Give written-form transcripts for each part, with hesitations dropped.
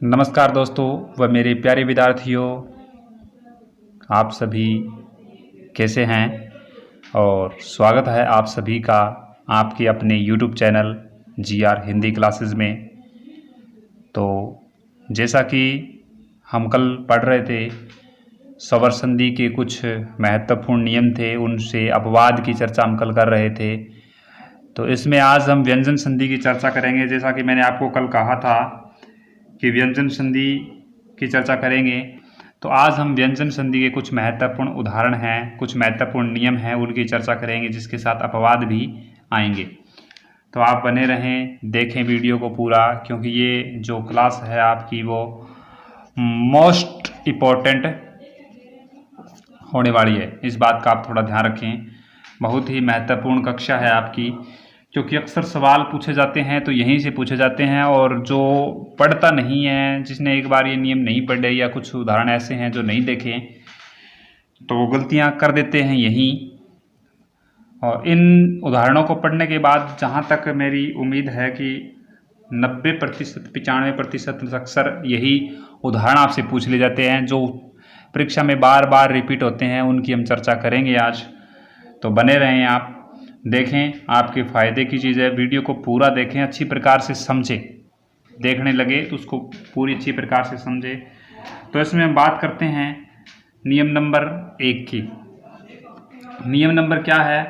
नमस्कार दोस्तों व मेरे प्यारे विद्यार्थियों, आप सभी कैसे हैं। और स्वागत है आप सभी का आपके अपने YouTube channel GR Hindi classes में। तो जैसा कि हम कल पढ़ रहे थे, स्वर संधि के कुछ महत्वपूर्ण नियम थे, उनसे अपवाद की चर्चा हम कल कर रहे थे। तो इसमें आज हम व्यंजन संधि की चर्चा करेंगे। जैसा कि मैंने आपको कल कहा था कि व्यंजन संधि की चर्चा करेंगे, तो आज हम व्यंजन संधि के कुछ महत्वपूर्ण उदाहरण हैं, कुछ महत्वपूर्ण नियम हैं, उनकी चर्चा करेंगे, जिसके साथ अपवाद भी आएंगे। तो आप बने रहें, देखें वीडियो को पूरा, क्योंकि ये जो क्लास है आपकी वो मोस्ट इम्पोर्टेंट होने वाली है। इस बात का आप थोड़ा ध्यान रखें। बहुत ही महत्वपूर्ण कक्षा है आपकी, क्योंकि अक्सर सवाल पूछे जाते हैं तो यहीं से पूछे जाते हैं, और जो पढ़ता नहीं है, जिसने एक बार ये नियम नहीं पढ़े या कुछ उदाहरण ऐसे हैं जो नहीं देखे, तो वो गलतियां कर देते हैं यहीं। और इन उदाहरणों को पढ़ने के बाद जहाँ तक मेरी उम्मीद है कि 90% 95% अक्सर यही उदाहरण आपसे पूछ ले जाते हैं, जो परीक्षा में बार बार रिपीट होते हैं, उनकी हम चर्चा करेंगे आज। तो बने रहें, आप देखें, आपके फ़ायदे की चीज़ है। वीडियो को पूरा देखें, अच्छी प्रकार से समझें। देखने लगे तो उसको पूरी अच्छी प्रकार से समझें। तो इसमें हम बात करते हैं नियम नंबर 1 की। नियम नंबर क्या है?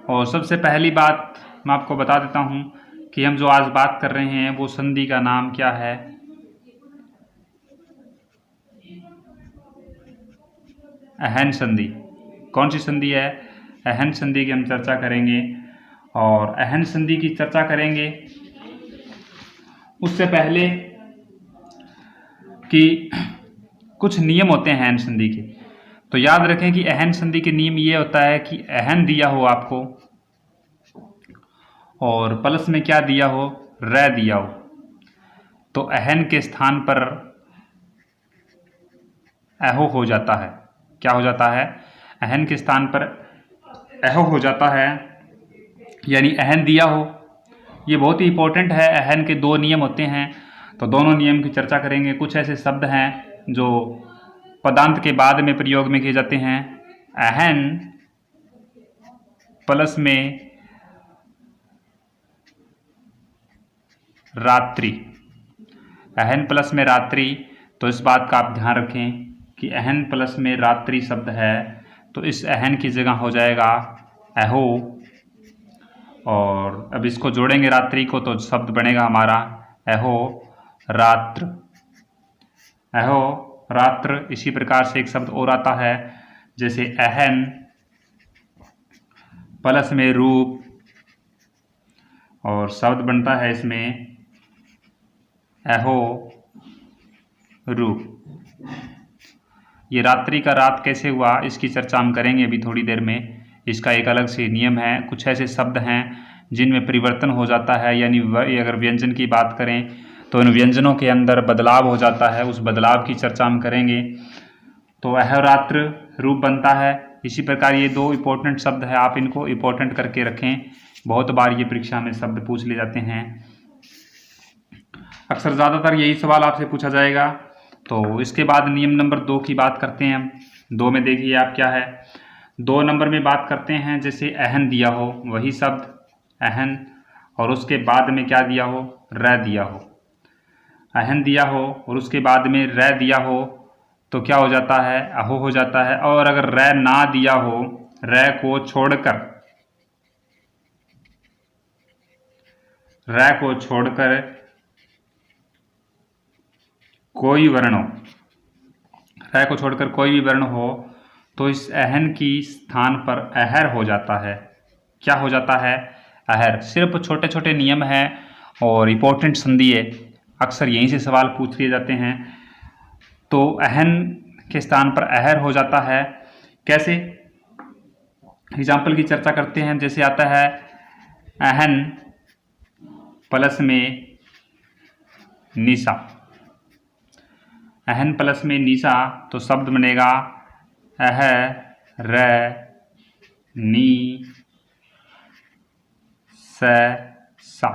और सबसे पहली बात मैं आपको बता देता हूँ कि हम जो आज बात कर रहे हैं वो संधि का नाम क्या है। अहन संधि। कौन सी संधि है? अहन संधि की हम चर्चा करेंगे। और अहन संधि की चर्चा करेंगे उससे पहले कि कुछ नियम होते हैं अहन संधि के। तो याद रखें कि अहन संधि के नियम ये होता है कि अहन दिया हो आपको और प्लस में क्या दिया हो, रै दिया हो, तो अहन के स्थान पर अहो हो जाता है। क्या हो जाता है? अहन के स्थान पर अहो हो जाता है, यानी अहन दिया हो। ये बहुत ही इंपॉर्टेंट है। अहन के 2 नियम होते हैं, तो दोनों नियम की चर्चा करेंगे। कुछ ऐसे शब्द हैं जो पदांत के बाद में प्रयोग में किए जाते हैं। अहन प्लस में रात्रि, अहन प्लस में रात्रि। तो इस बात का आप ध्यान रखें कि अहन प्लस में रात्रि शब्द है, तो इस अहन की जगह हो जाएगा अहो। और अब इसको जोड़ेंगे रात्रि को, तो शब्द बनेगा हमारा अहो रात्र। अहो रात्र। इसी प्रकार से एक शब्द और आता है, जैसे अहन प्लस में रूप, और शब्द बनता है इसमें अहो रूप। ये रात्रि का रात कैसे हुआ, इसकी चर्चा हम करेंगे अभी थोड़ी देर में। इसका एक अलग से नियम है। कुछ ऐसे शब्द हैं जिनमें परिवर्तन हो जाता है, यानी अगर व्यंजन की बात करें तो इन व्यंजनों के अंदर बदलाव हो जाता है, उस बदलाव की चर्चा हम करेंगे। तो अहोरात्र रूप बनता है। इसी प्रकार ये 2 इम्पोर्टेंट शब्द है, आप इनको इम्पोर्टेंट करके रखें। बहुत बार ये परीक्षा में शब्द पूछ ले जाते हैं, अक्सर ज़्यादातर यही सवाल आपसे पूछा जाएगा। तो इसके बाद नियम नंबर 2 की बात करते हैं हम। 2 में देखिए आप क्या है। 2 नंबर में बात करते हैं, जैसे अहन दिया हो, वही शब्द अहन, और उसके बाद में क्या दिया हो, रै दिया हो। अहन दिया हो और उसके बाद में रै दिया हो, तो क्या हो जाता है, अहो हो जाता है। और अगर रै ना दिया हो, रै को छोड़कर, रै को छोड़कर कोई वर्ण हो, रै को छोड़कर कोई भी वर्ण हो, तो इस अहन की स्थान पर अहर हो जाता है। क्या हो जाता है? अहर। सिर्फ छोटे छोटे नियम हैं और इम्पोर्टेंट संधि है, अक्सर यहीं से सवाल पूछ लिए जाते हैं। तो अहन के स्थान पर अहर हो जाता है। कैसे? एग्जाम्पल की चर्चा करते हैं। जैसे आता है अहन प्लस में निशा, अहन प्लस में निशा, तो शब्द बनेगा अह र नी सा,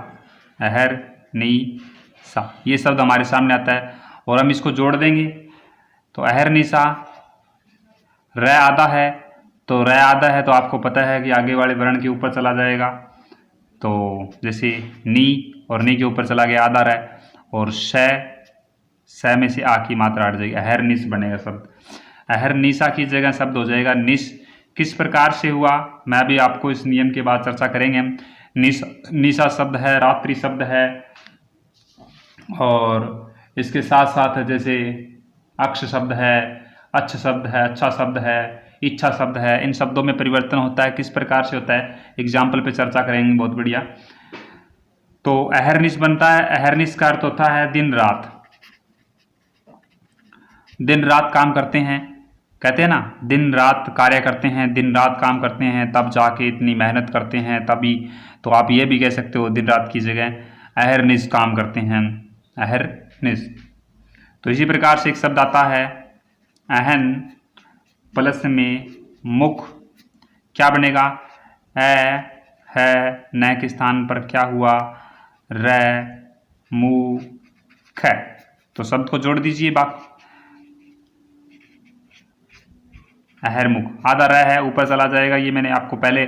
अहर नी सा। ये शब्द हमारे सामने आता है। और हम इसको जोड़ देंगे तो अहरनिशा, र आधा है तो र आधा है तो आपको पता है कि आगे वाले वर्ण के ऊपर चला जाएगा। तो जैसे नी और नी के ऊपर चला गया आधा र, और श में से आ की मात्रा हट जाएगी, अहरनिश बनेगा शब्द। अहरनिशा की जगह शब्द हो जाएगा निश। किस प्रकार से हुआ, मैं भी आपको इस नियम के बाद चर्चा करेंगे। निशा शब्द है, रात्रि शब्द है, और इसके साथ साथ जैसे अक्ष शब्द है, अच्छ शब्द है, अच्छा शब्द है, इच्छा शब्द है, इन शब्दों में परिवर्तन होता है। किस प्रकार से होता है एग्जाम्पल पे चर्चा करेंगे, बहुत बढ़िया। तो अहरनिश बनता है, अहरनिश का अर्थ होता है दिन रात। दिन रात काम करते हैं, कहते हैं ना, दिन रात कार्य करते हैं, दिन रात काम करते हैं, तब जाके इतनी मेहनत करते हैं तभी। तो आप ये भी कह सकते हो दिन रात की जगह अहरनिश काम करते हैं, अहरनिश। तो इसी प्रकार से एक शब्द आता है अहन प्लस में मुख, क्या बनेगा, है न के स्थान पर क्या हुआ, र मु ख। तो शब्द को जोड़ दीजिए, बात अहरमुख, आधा र है ऊपर चला जाएगा। ये मैंने आपको पहले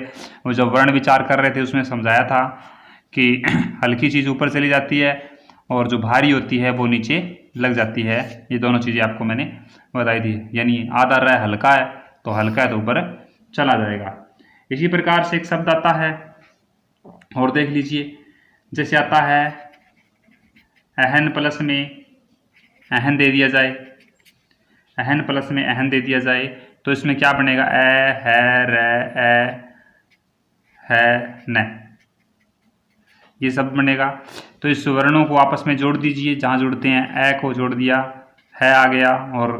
जो वर्ण विचार कर रहे थे उसमें समझाया था कि हल्की चीज़ ऊपर चली जाती है और जो भारी होती है वो नीचे लग जाती है। ये दोनों चीज़ें आपको मैंने बताई थी, यानी आधा र हल्का है तो हल्का है तो ऊपर चला जाएगा। इसी प्रकार से एक शब्द आता है और देख लीजिए, जैसे आता है अहन प्लस में अहन दे दिया जाए, अहन प्लस में अहन दे दिया जाए तो इसमें क्या बनेगा, है र है न, ये शब्द बनेगा। तो इस वर्णों को आपस में जोड़ दीजिए, जहाँ जुड़ते हैं ए को जोड़ दिया, है आ गया, और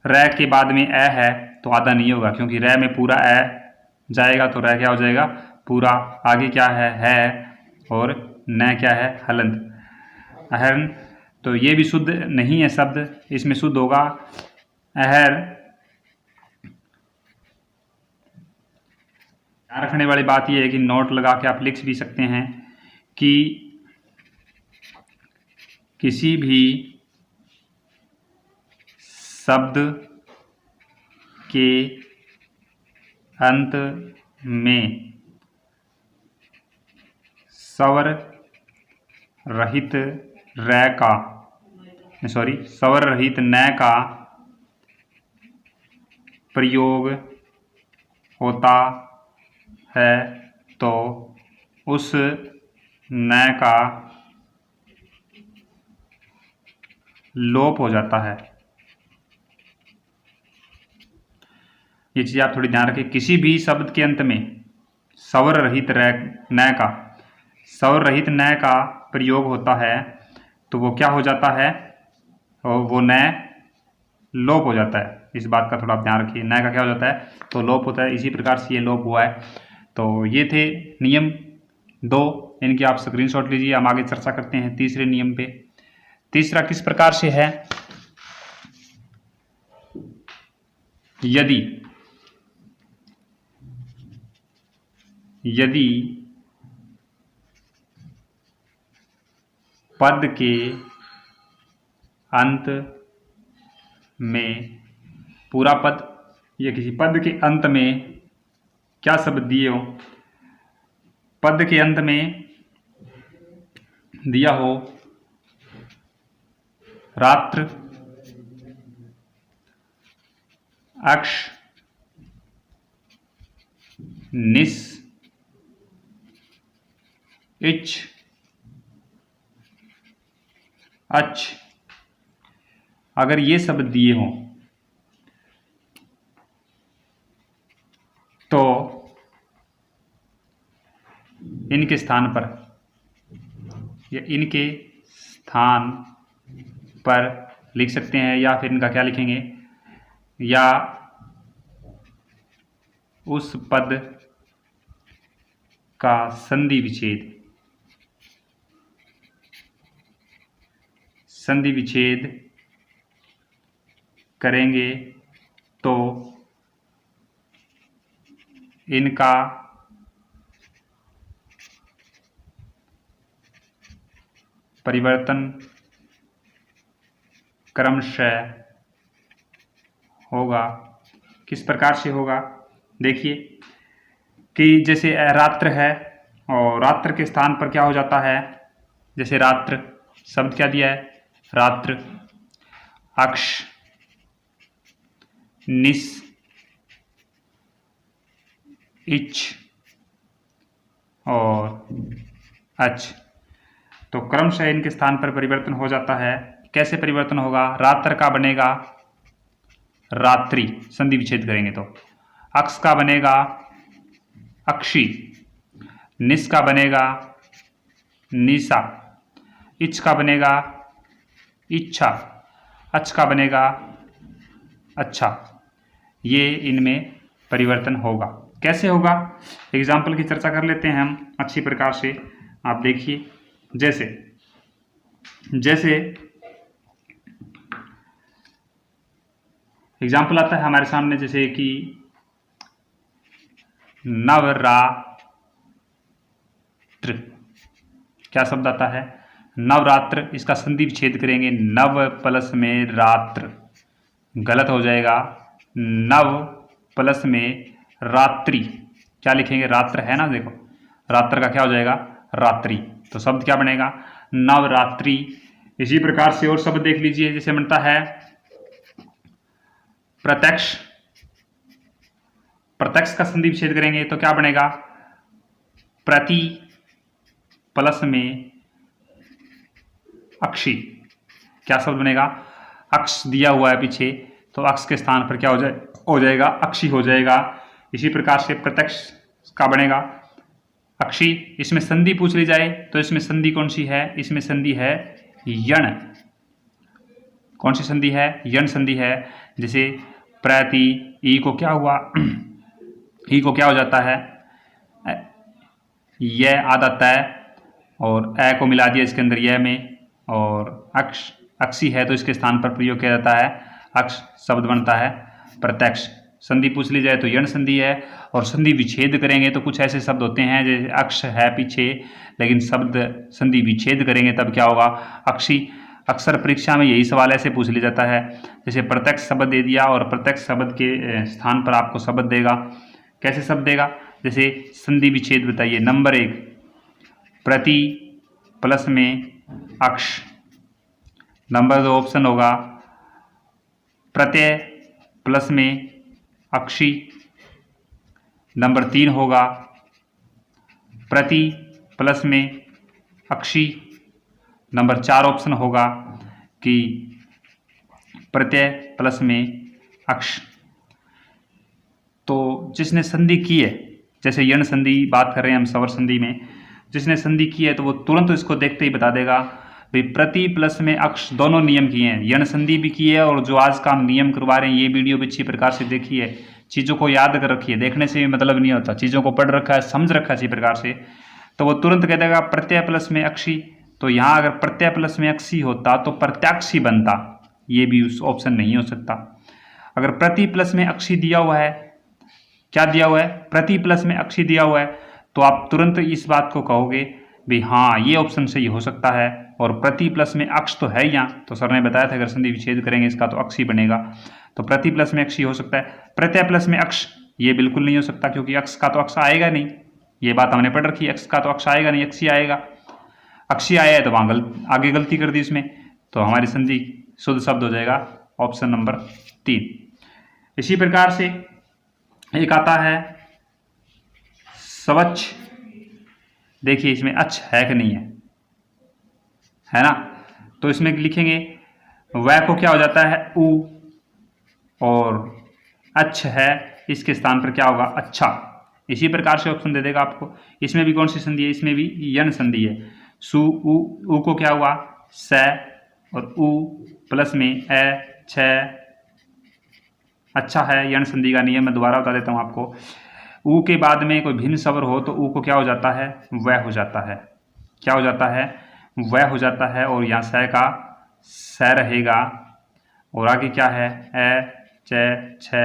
र के बाद में ए है तो आधा नहीं होगा क्योंकि र में पूरा ए जाएगा तो र क्या हो जाएगा पूरा। आगे क्या है और न क्या है हलंत, अहरन। तो ये भी शुद्ध नहीं है शब्द, इसमें शुद्ध होगा अहर। ध्यान रखने वाली बात यह है कि नोट लगा के आप लिख भी सकते हैं कि किसी भी शब्द के अंत में स्वर रहित स्वर रहित न का प्रयोग होता है तो उस न का लोप हो जाता है। ये चीज़ आप थोड़ी ध्यान रखें, किसी भी शब्द के अंत में स्वर रहित न का प्रयोग होता है तो वो क्या हो जाता है, और वो न लोप हो जाता है। इस बात का थोड़ा आप ध्यान रखिए, न का क्या हो जाता है तो लोप होता है। इसी प्रकार से ये लोप हुआ है। तो ये थे नियम 2, इनकी आप स्क्रीनशॉट लीजिए। हम आगे चर्चा करते हैं तीसरे नियम पे। तीसरा किस प्रकार से है, यदि पद के अंत में, पूरा पद या किसी पद के अंत में क्या शब्द दिए हो, पद के अंत में दिया हो रात्र, अक्ष, निश, इच्छ, अच्छ, अगर ये शब्द दिए हों तो इनके स्थान पर या इनके स्थान पर लिख सकते हैं, या फिर इनका क्या लिखेंगे, या उस पद का संधि विच्छेद करेंगे तो इनका परिवर्तन क्रमशः होगा। किस प्रकार से होगा? देखिए कि जैसे रात्र है और रात्र के स्थान पर क्या हो जाता है, जैसे रात्र शब्द क्या दिया है, रात्र, अक्ष, निस, इच और अच, तो क्रमशः इनके स्थान पर परिवर्तन हो जाता है। कैसे परिवर्तन होगा? रात्र का बनेगा रात्रि, संधि विच्छेद करेंगे तो। अक्ष का बनेगा अक्षी, निस का बनेगा निशा, इच का बनेगा इच्छा, अच का बनेगा अच्छा। ये इनमें परिवर्तन होगा। कैसे होगा? एग्जाम्पल की चर्चा कर लेते हैं हम अच्छी प्रकार से। आप देखिए, जैसे एग्जाम्पल आता है हमारे सामने, जैसे कि नवरात्र, क्या शब्द आता है? नवरात्र। इसका संधि विच्छेद करेंगे, नव प्लस में रात्र, गलत हो जाएगा। नव प्लस में रात्रि, क्या लिखेंगे? रात्र है ना, देखो रात्र का क्या हो जाएगा? रात्रि, तो शब्द क्या बनेगा? नवरात्रि। इसी प्रकार से और शब्द देख लीजिए, जैसे बनता है प्रत्यक्ष। प्रत्यक्ष का संधि विच्छेद करेंगे तो क्या बनेगा? प्रति प्लस में अक्षी, क्या शब्द बनेगा? अक्ष दिया हुआ है पीछे, तो अक्ष के स्थान पर क्या हो जाएगा? अक्षी हो जाएगा। इसी प्रकार से प्रत्यक्ष का बनेगा अक्षी। इसमें संधि पूछ ली जाए तो इसमें संधि कौन सी है? इसमें संधि है यण। कौन सी संधि है? यण संधि है। जैसे प्रति, ई को क्या हुआ? ई को क्या हो जाता है? यह आधा तय, और ए को मिला दिया इसके अंदर यह में, और अक्ष, अक्षी है तो इसके स्थान पर प्रयोग किया जाता है अक्ष, शब्द बनता है प्रत्यक्ष। संधि पूछ ली जाए तो यण संधि है। और संधि विच्छेद करेंगे तो कुछ ऐसे शब्द होते हैं, जैसे अक्ष है पीछे लेकिन शब्द संधि विच्छेद करेंगे तब क्या होगा? अक्षी। अक्सर परीक्षा में यही सवाल ऐसे पूछ लिया जाता है, जैसे प्रत्यक्ष शब्द दे दिया और प्रत्यक्ष शब्द के स्थान पर आपको शब्द देगा। कैसे शब्द देगा? जैसे संधि विच्छेद बताइए। नंबर 1, प्रति प्लस में अक्ष। नंबर 2 ऑप्शन होगा प्रत्यय प्लस में अक्षी। नंबर 3 होगा प्रति प्लस में अक्षी। नंबर 4 ऑप्शन होगा कि प्रत्यय प्लस में अक्ष। तो जिसने संधि की है, जैसे यण संधि बात कर रहे हैं हम स्वर संधि में, जिसने संधि की है तो वो तुरंत इसको देखते ही बता देगा भाई प्रति प्लस में अक्ष दोनों नियम किए हैं, यण संधि भी की है और जो आज का हम नियम करवा रहे हैं ये वीडियो भी अच्छी प्रकार से देखिए, चीज़ों को याद कर रखिए। देखने से भी मतलब नहीं होता, चीज़ों को पढ़ रखा है, समझ रखा है अच्छी प्रकार से, तो वो तुरंत कह देगा प्रत्यय प्लस में अक्षी। तो यहाँ अगर प्रत्यय प्लस में अक्षी होता तो प्रत्याक्षी बनता, ये भी उस ऑप्शन नहीं हो सकता। अगर प्रति प्लस में अक्षी दिया हुआ है, क्या दिया हुआ है? प्रति प्लस में अक्षी दिया हुआ है, तो आप तुरंत इस बात को कहोगे भाई हाँ ये ऑप्शन सही हो सकता है। और प्रति प्लस में अक्ष तो है यहाँ, तो सर ने बताया था अगर संधि विच्छेद करेंगे इसका तो अक्षी बनेगा, तो प्रति प्लस में अक्षी हो सकता है। प्रत्यय प्लस में अक्ष ये बिल्कुल नहीं हो सकता, क्योंकि अक्ष का तो अक्ष आएगा नहीं, ये बात हमने पढ़ रखी है, अक्ष का तो अक्ष आएगा नहीं, अक्षी आएगा। अक्षी आया है तो वहाँ आगे गलती कर दी इसमें, तो हमारी संधि शुद्ध शब्द हो जाएगा ऑप्शन नंबर 3। इसी प्रकार से एक आता है स्वच्छ। देखिए इसमें अच्छ है कि नहीं है ना? तो इसमें लिखेंगे वह को क्या हो जाता है? उ, और अच्छ है इसके स्थान पर क्या होगा? अच्छा। इसी प्रकार से ऑप्शन दे देगा आपको। इसमें भी कौन सी संधि है? इसमें भी यण संधि है। सु उ को क्या हुआ? स, और उ प्लस में ए, छ, अच्छा है। यण संधि का नियम मैं दोबारा बता देता हूँ आपको। ऊ के बाद में कोई भिन्न स्वर हो तो ऊ को क्या हो जाता है? वह हो जाता है। क्या हो जाता है? वह हो जाता है। और यहाँ स का स रहेगा, और आगे क्या है? ए, च, छ,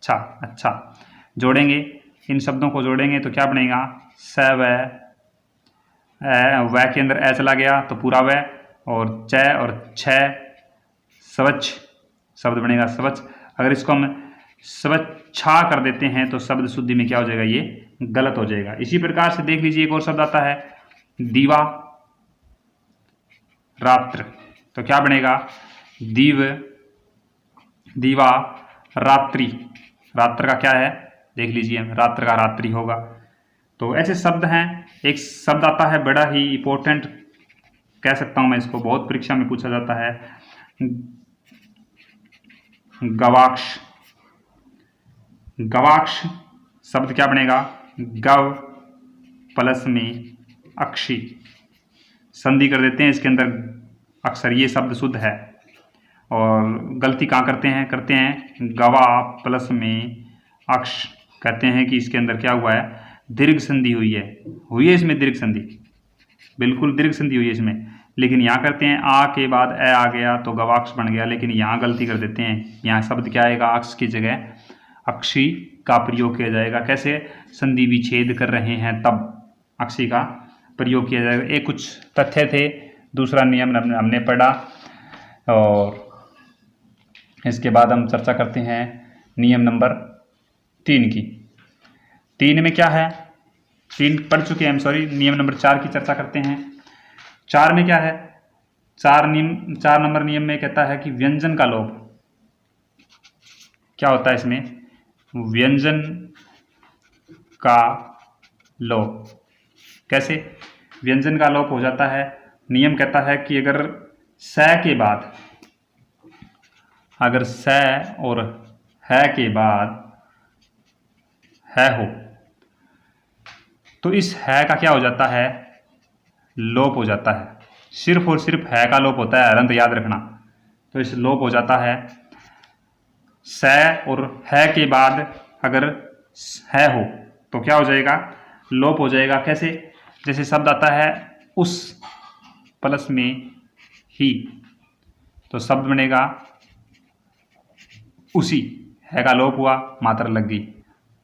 छा, अच्छा। जोड़ेंगे, इन शब्दों को जोड़ेंगे तो क्या बनेगा? स वह के अंदर ए चला गया तो पूरा वह, और च और छ स्वच्छ शब्द बनेगा स्वच्छ। अगर इसको हम स्वच्छा कर देते हैं तो शब्द शुद्धि में क्या हो जाएगा, ये गलत हो जाएगा। इसी प्रकार से देख लीजिए एक और शब्द आता है दीवा रात्र। तो क्या बनेगा, दीवा रात्रि। रात्र का क्या है देख लीजिए, रात्र का रात्रि होगा। तो ऐसे शब्द हैं। एक शब्द आता है बड़ा ही इंपॉर्टेंट कह सकता हूं मैं इसको, बहुत परीक्षा में पूछा जाता है, गवाक्ष। गवाक्ष शब्द क्या बनेगा, गव प्लस में अक्षी, संधि कर देते हैं इसके अंदर अक्षर, ये शब्द शुद्ध है। और गलती कहाँ करते हैं गवा प्लस में अक्ष, कहते हैं कि इसके अंदर क्या हुआ है, दीर्घ संधि हुई है इसमें दीर्घ संधि, बिल्कुल दीर्घ संधि हुई है इसमें। लेकिन यहाँ करते हैं आ के बाद ए आ गया तो गवाक्ष बन गया, लेकिन यहाँ गलती कर देते हैं। यहाँ शब्द क्या आएगा, अक्ष की जगह अक्षी का प्रयोग किया जाएगा। कैसे, संधि विच्छेद कर रहे हैं तब अक्षी का प्रयोग किया जाएगा। ये कुछ तथ्य थे। दूसरा नियम हमने पढ़ा और इसके बाद हम चर्चा करते हैं नियम नंबर 3 की। 3 में क्या है, 3 पढ़ चुके हैं हम, सॉरी। नियम नंबर 4 की चर्चा करते हैं। 4 में क्या है, 4 नंबर नियम में कहता है कि व्यंजन का लोप क्या होता है इसमें, व्यंजन का लोप। कैसे व्यंजन का लोप हो जाता है, नियम कहता है कि अगर स के बाद, अगर स और है के बाद है हो तो इस है का क्या हो जाता है, लोप हो जाता है। सिर्फ और सिर्फ है का लोप होता है, अरंत याद रखना। तो इस लोप हो जाता है। स और है के बाद अगर है हो तो क्या हो जाएगा, लोप हो जाएगा। कैसे, जैसे शब्द आता है उस प्लस में ही, तो शब्द बनेगा उसी, है का लोप हुआ, मात्रा लग गई।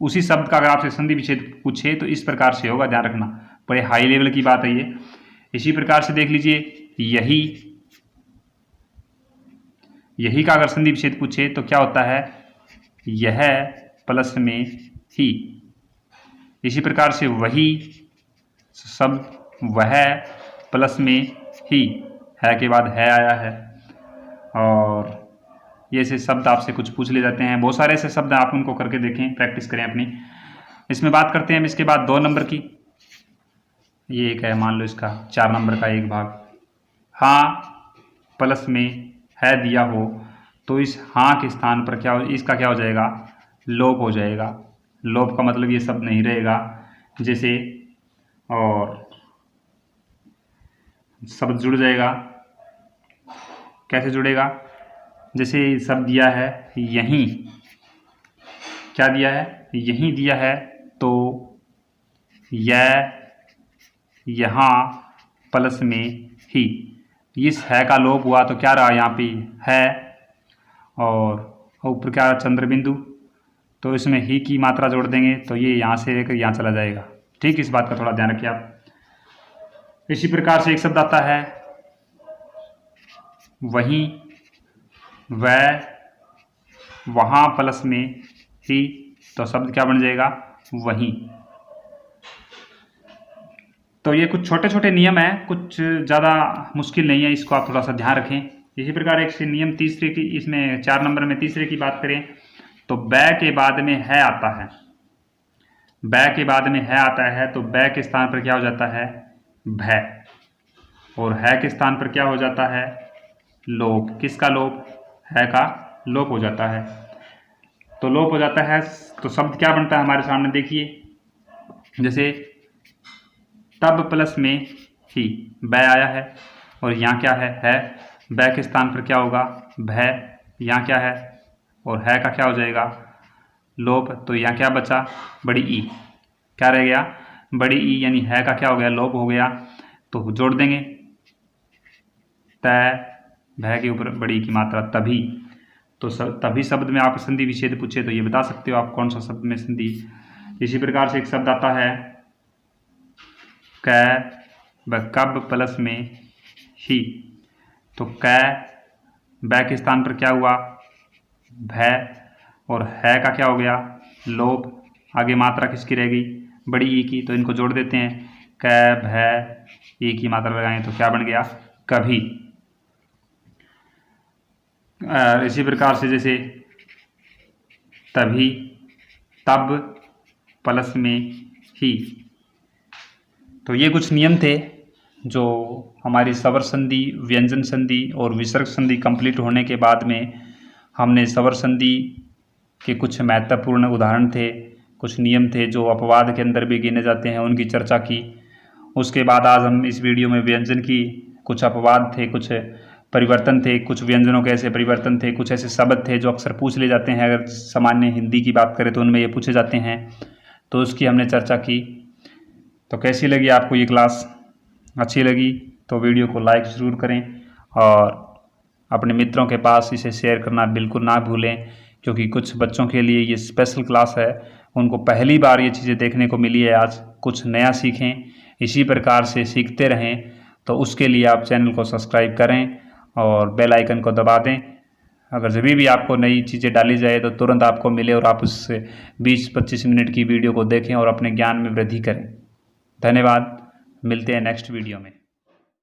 उसी शब्द का अगर आपसे संधि विच्छेद पूछे तो इस प्रकार से होगा, ध्यान रखना, बड़े हाई लेवल की बात है ये। इसी प्रकार से देख लीजिए यही का अगर संधि विच्छेद पूछे तो क्या होता है, यह प्लस में ही। इसी प्रकार से वही शब्द वह प्लस में ही, है के बाद है आया है। और ये ऐसे शब्द आपसे कुछ पूछ ले जाते हैं, बहुत सारे ऐसे शब्द आप उनको करके देखें, प्रैक्टिस करें अपनी। इसमें बात करते हैं हम इसके बाद 2 नंबर की। ये एक है, मान लो इसका 4 नंबर का एक भाग, हाँ प्लस में है दिया हो तो इस हाँ के स्थान पर क्या हो, इसका क्या हो जाएगा, लोप हो जाएगा। लोप का मतलब ये शब्द नहीं रहेगा। जैसे और शब्द जुड़ जाएगा, कैसे जुड़ेगा, जैसे शब्द दिया है यहीं, क्या दिया है, यहीं दिया है तो यह यहाँ प्लस में ही, इस है का लोप हुआ तो क्या रहा यहाँ पे है, और ऊपर क्या चंद्र बिंदु, तो इसमें ही की मात्रा जोड़ देंगे तो ये यहाँ से लेकर यहाँ चला जाएगा। ठीक, इस बात का थोड़ा ध्यान रखिए आप। इसी प्रकार से एक शब्द आता है वहीं, वह, वहाँ प्लस में ही, तो शब्द क्या बन जाएगा, वहीं। तो ये कुछ छोटे छोटे नियम हैं, कुछ ज़्यादा मुश्किल नहीं है, इसको आप थोड़ा सा ध्यान रखें। इसी प्रकार एक से नियम तीसरे की, इसमें 4 नंबर में तीसरे की बात करें तो बै के बाद में है आता है, बै के बाद में है आता है तो बै के स्थान पर क्या हो जाता है, भय, और है के स्थान पर क्या हो जाता है, लोप। किसका लोप, है का लोप हो जाता है। तो लोप हो जाता है तो शब्द क्या बनता है हमारे सामने, देखिए जैसे तब प्लस में ही, बै आया है और यहाँ क्या है, बै के स्थान पर क्या होगा, भय, यहाँ क्या है और है का क्या हो जाएगा, लोप। तो यहाँ क्या बचा, बड़ी ई, क्या रह गया, बड़ी ई, यानी है का क्या हो गया, लोप हो गया। तो जोड़ देंगे तय, भय के ऊपर बड़ी की मात्रा तभी। तो तभी शब्द में आप संधि विच्छेद पूछे तो ये बता सकते हो आप कौन सा शब्द में संधि। इसी प्रकार से एक शब्द आता है कै व कब प्लस में ही, तो कै बै के स्थान पर क्या हुआ, भय, और है का क्या हो गया, लोभ। आगे मात्रा किसकी रहेगी, बड़ी ई की, तो इनको जोड़ देते हैं, क भय ई की मात्रा लगाएं तो क्या बन गया, कभी। इसी प्रकार से जैसे तभी, तब प्लस में ही। तो ये कुछ नियम थे जो हमारी स्वर संधि, व्यंजन संधि और विसर्ग संधि कंप्लीट होने के बाद में हमने स्वर संधि के कुछ महत्वपूर्ण उदाहरण थे, कुछ नियम थे जो अपवाद के अंदर भी गिने जाते हैं, उनकी चर्चा की। उसके बाद आज हम इस वीडियो में व्यंजन की कुछ अपवाद थे, कुछ परिवर्तन थे, कुछ व्यंजनों के ऐसे परिवर्तन थे, कुछ ऐसे शब्द थे जो अक्सर पूछ ले जाते हैं, अगर सामान्य हिंदी की बात करें तो उनमें ये पूछे जाते हैं, तो उसकी हमने चर्चा की। तो कैसी लगी आपको ये क्लास, अच्छी लगी तो वीडियो को लाइक ज़रूर करें और अपने मित्रों के पास इसे शेयर करना बिल्कुल ना भूलें, क्योंकि कुछ बच्चों के लिए ये स्पेशल क्लास है, उनको पहली बार ये चीज़ें देखने को मिली है आज, कुछ नया सीखें, इसी प्रकार से सीखते रहें। तो उसके लिए आप चैनल को सब्सक्राइब करें और बेल आइकन को दबा दें, अगर जब भी आपको नई चीज़ें डाली जाए तो तुरंत आपको मिले और आप उस 20-25 मिनट की वीडियो को देखें और अपने ज्ञान में वृद्धि करें। धन्यवाद, मिलते हैं नेक्स्ट वीडियो में।